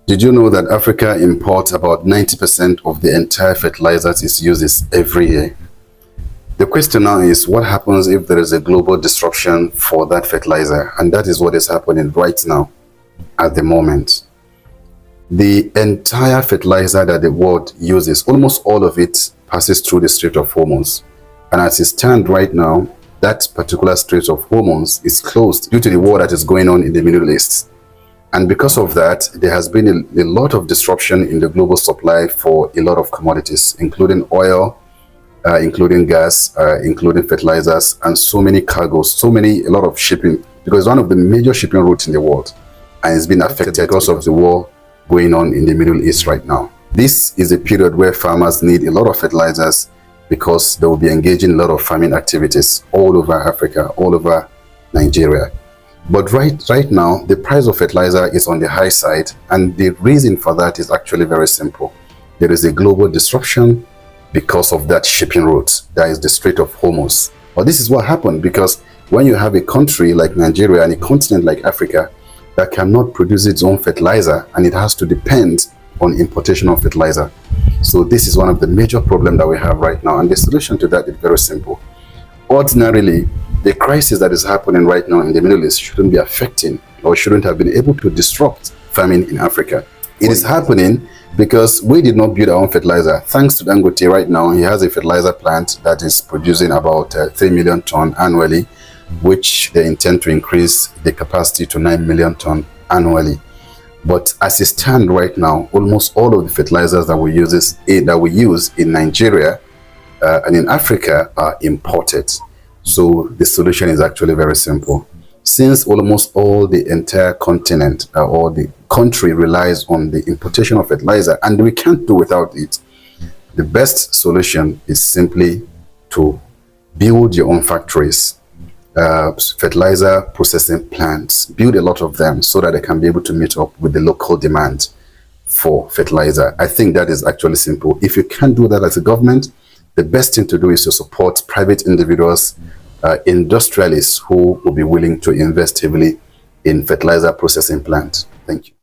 Did you know that Africa imports about 90% of the entire fertilizers it uses every year? The question now is, what happens if there is a global disruption for that fertilizer? And that is what is happening right now at the moment. The entire fertilizer that the world uses, almost all of it passes through the Strait of Hormuz. And as it stands right now, that particular Strait of Hormuz is closed due to the war that is going on in the Middle East. And because of that, there has been a lot of disruption in the global supply for a lot of commodities, including oil, including gas, including fertilizers, and so many cargoes, a lot of shipping, because it's one of the major shipping routes in the world. And it's been affected because of the war going on in the Middle East right now. This is a period where farmers need a lot of fertilizers because they will be engaging in a lot of farming activities all over Africa, all over Nigeria. But right now, the price of fertilizer is on the high side, and the reason for that is actually very simple. There is a global disruption because of that shipping route, that is the Strait of Hormuz. But this is what happened because when you have a country like Nigeria and a continent like Africa that cannot produce its own fertilizer, and it has to depend on importation of fertilizer. So this is one of the major problems that we have right now, and the solution to that is very simple. Ordinarily, the crisis that is happening right now in the Middle East shouldn't be affecting or shouldn't have been able to disrupt farming in Africa. It is happening because we did not build our own fertilizer. Thanks to Dangote right now, he has a fertilizer plant that is producing about 3 million tons annually, which they intend to increase the capacity to 9 million tons annually. But as it stands right now, almost all of the fertilizers that we use in Nigeria and in Africa are imported. So the solution is actually very simple. Since almost all the entire continent or the country relies on the importation of fertilizer, and we can't do without it, the best solution is simply to build your own factories, fertilizer processing plants, build a lot of them so that they can be able to meet up with the local demand for fertilizer. I think that is actually simple. If you can't do that as a government, the best thing to do is to support private individuals, industrialists who will be willing to invest heavily in fertilizer processing plants. Thank you.